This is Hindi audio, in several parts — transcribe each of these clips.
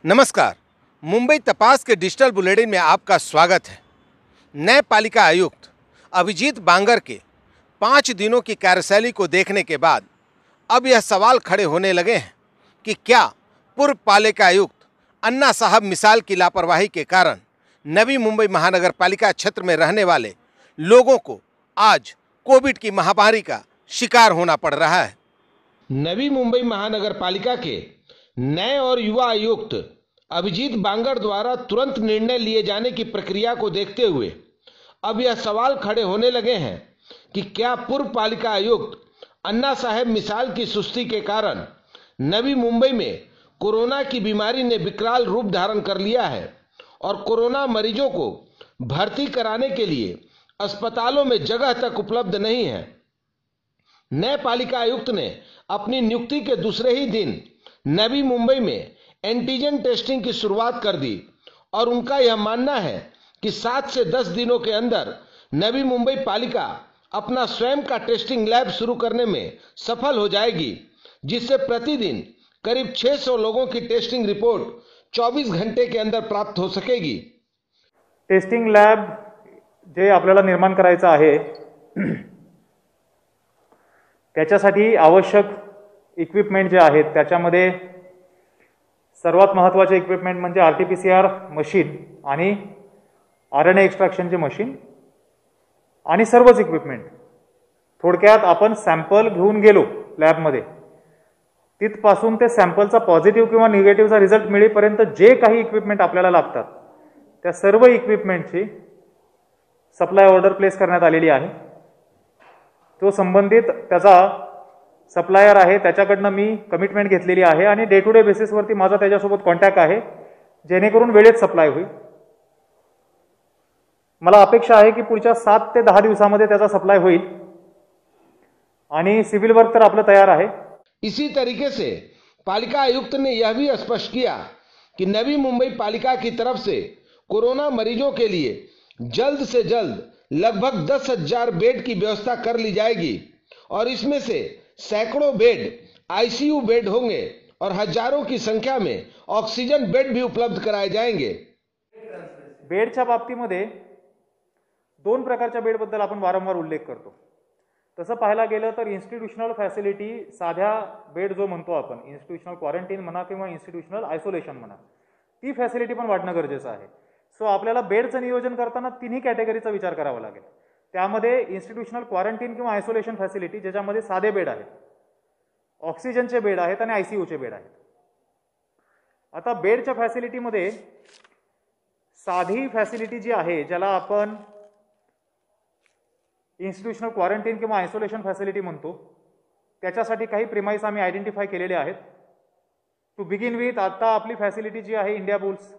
नमस्कार। मुंबई तपास के डिजिटल बुलेटिन में आपका स्वागत है। नए पालिका आयुक्त अभिजीत बांगर के 5 दिनों की कार्यशैली को देखने के बाद अब यह सवाल खड़े होने लगे हैं कि क्या पूर्व पालिका आयुक्त अन्ना साहब मिसाल की लापरवाही के कारण नवी मुंबई महानगर पालिका क्षेत्र में रहने वाले लोगों को आज कोविड की महामारी का शिकार होना पड़ रहा है। नवी मुंबई महानगर पालिका के नए और युवा आयुक्त अभिजीत बांगर द्वारा तुरंत निर्णय लिए जाने की प्रक्रिया को देखते हुए अब यह सवाल खड़े होने लगे हैं कि क्या पूर्व पालिका आयुक्त अन्ना साहब मिसाल की सुस्ती के कारण नवी मुंबई में कोरोना की बीमारी ने विकराल रूप धारण कर लिया है और कोरोना मरीजों को भर्ती कराने के लिए अस्पतालों में जगह तक उपलब्ध नहीं है। नए पालिका आयुक्त ने अपनी नियुक्ति के दूसरे ही दिन नवी मुंबई में एंटीजन टेस्टिंग की शुरुआत कर दी और उनका यह मानना है कि 7 से 10 दिनों के अंदर नवी मुंबई पालिका अपना स्वयं का टेस्टिंग लैब शुरू करने में सफल हो जाएगी, जिससे प्रतिदिन करीब 600 लोगों की टेस्टिंग रिपोर्ट 24 घंटे के अंदर प्राप्त हो सकेगी। टेस्टिंग लॅब जे आपल्याला निर्माण करायचं आहे त्याच्यासाठी आवश्यक इक्विपमेंट जे आहेत त्याच्यामध्ये सर्वात महत्त्वाचे इक्विपमेंट म्हणजे आरटीपीसीआर मशीन आणि आरएनए एक्सट्रॅक्शनचे मशीन आणि सर्वच इक्विपमेंट। थोडक्यात आपण सॅम्पल घेऊन गेलो लॅबमध्ये, तिथपासून ते सॅम्पलचा पॉझिटिव्ह किंवा निगेटिव्हचा रिझल्ट मिळेपर्यंत जे काही इक्विपमेंट आपल्याला लागतात त्या सर्व इक्विपमेंटची सप्लाय ऑर्डर प्लेस करण्यात आलेली आहे। तो संबंधित त्याचा सप्लायर आहे त्याच्याकडनं मी कमिटमेंट घेतलेली आहे आणि डे टू डे बेसिसवरती माझा त्याच्यासोबत कॉन्टॅक्ट आहे, जेणेकरून वेळेत सप्लाय होईल। मला अपेक्षा आहे की पुढच्या 7 ते 10 दिवसांमध्ये त्याचा सप्लाय होईल आणि सिव्हिल वर्क तर आपलं तयार आहे। इसी तरीके से पालिका आयुक्त ने यह भी स्पष्ट किया कि नवी मुंबई पालिका की तरफ से कोरोना मरीजों के लिए जल्द से जल्द लगभग 10,000 बेड की व्यवस्था कर ली जाएगी और इसमें से सैकड़ों बेड आईसीयू बेड होंगे और हजारों की संख्या में ऑक्सीजन बेड भी उपलब्ध कराए जाएंगे। बेडच्या बाबतीमध्ये 2 प्रकारच्या बेडबद्दल आपण वारंवार उल्लेख करतो। तसं पाहायला गेलं तर इन्स्टिट्यूशनल फॅसिलिटी, साध्या बेड जो म्हणतो आपण, इन्स्टिट्यूशनल क्वारंटाईन म्हणा किंवा इन्स्टिट्यूशनल आयसोलेशन म्हणा, ती फॅसिलिटी पण वाढणं गरजेचं आहे। सो आपल्याला बेडचं नियोजन करताना तिन्ही कॅटेगरीचा विचार करावा लागेल। त्यामध्ये इन्स्टिट्यूशनल क्वारंटाईन किंवा आयसोलेशन फॅसिलिटी ज्याच्यामध्ये साधे बेड आहेत, ऑक्सिजनचे बेड आहेत आणि आयसीयूचे बेड आहेत। आता बेडच्या फॅसिलिटीमध्ये साधी फॅसिलिटी जी आहे ज्याला आपण इन्स्टिट्यूशनल क्वारंटाईन किंवा आयसोलेशन फॅसिलिटी म्हणतो, त्याच्यासाठी काही प्रिमाइस आम्ही आयडेंटिफाय केलेले आहेत। टू बिगिन विथ आता आपली फॅसिलिटी जी आहे इंडिया बुल्स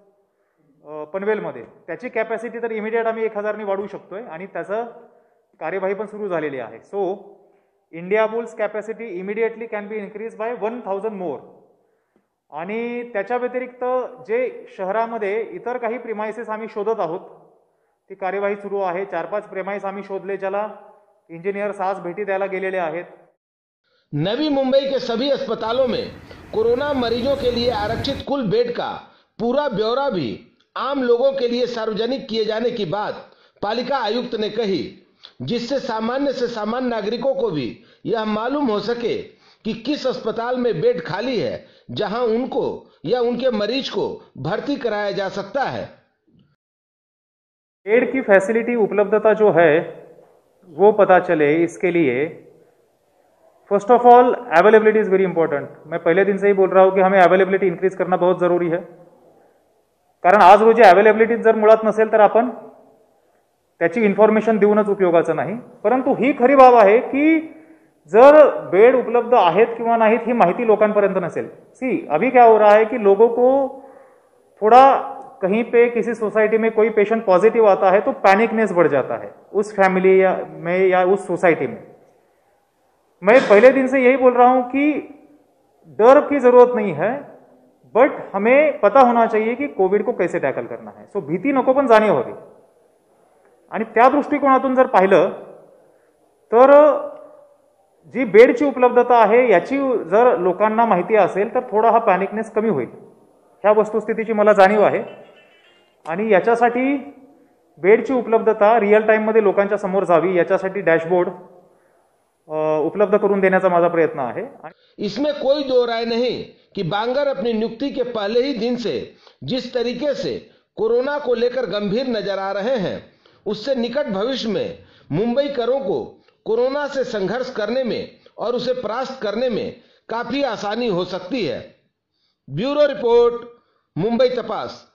पनवेलमध्ये, त्याची कॅपॅसिटी तर इमिडिएट आम्ही 1000 ने वाढवू शकतोय आणि त्याचं कार्यवाही पण सुरू झालेली आहे। So Indiabulls capacity immediately can be increase by 1000 more. आणि त्याच्या व्यतिरिक्त जे शहरामध्ये इतर काही प्रिमाइसेस आम्ही शोधत आहोत, ती कार्यवाही सुरू आहे। 4-5 प्रिमाइस आम्ही शोधले ज्याला इंजिनियर्स आज भेटी द्यायला गेलेले आहेत। नवी मुंबई के सभी अस्पतालों में कोरोना मरीजों के लिए आरक्षित कुल बेड का पूरा ब्यौरा भी आम लोगों के लिए सार्वजनिक किए जाने की बात पालिका आयुक्त ने कही, जिससे सामान्य से सामान्य नागरिकों को भी यह मालूम हो सके कि किस अस्पताल में बेड खाली है जहां उनको या उनके मरीज को भर्ती कराया जा सकता है। बेड की फैसिलिटी उपलब्धता जो है वो पता चले, इसके लिए first of all availability is very important. मैं पहले दिन से ही बोल रहा हूं कि हमें अवेलेबिलिटी इंक्रीज करना बहुत जरूरी है, कारण आज रोजी अवेलेबिलिटी जर मुळात नसेल तर आपण त्याची इन्फॉर्मेशन देऊनच उपयोगाचं नाही। परंतु ही खरी बाब आहे की जर बेड उपलब्ध आहेत किंवा नाहीत ही माहिती लोकांपर्यंत नसेल। सी अभी क्या हो रहा है कि लोगों को थोड़ा कहीं पे किसी सोसाइटी में कोई पेशेंट पॉजिटिव आता है तो पैनिकनेस बढ़ जाता है उस फैमिली में या उस सोसाइटी में। मैं पहले दिन से यही बोल रहा हूं कि डर की जरूरत नहीं है, बट हमें पता होना चाहिए कि कोविड को कैसे टॅकल करना है। सो भीती नको पण जाणीव हवी। आणि त्या दृष्टिकोनातून जर पाहिलं तर जी बेडची उपलब्धता आहे याची जर लोकांना माहिती असेल तर थोडा हा पॅनिकनेस कमी होईल। ह्या वस्तुस्थितीची मला जाणीव आहे आणि याच्यासाठी बेडची उपलब्धता रिअल टाईममध्ये लोकांच्या समोर जावी याच्यासाठी डॅशबोर्ड उपलब्ध करून देण्याचा माझा प्रयत्न आहे। इसमें कोई दो राय नहीं कि बांगर अपनी नियुक्ति के पहले ही दिन से जिस तरीके से कोरोना को लेकर गंभीर नजर आ रहे हैं, उससे निकट भविष्य में मुंबईकरों को कोरोना से संघर्ष करने में और उसे परास्त करने में काफी आसानी हो सकती है। ब्यूरो रिपोर्ट, मुंबई तपास।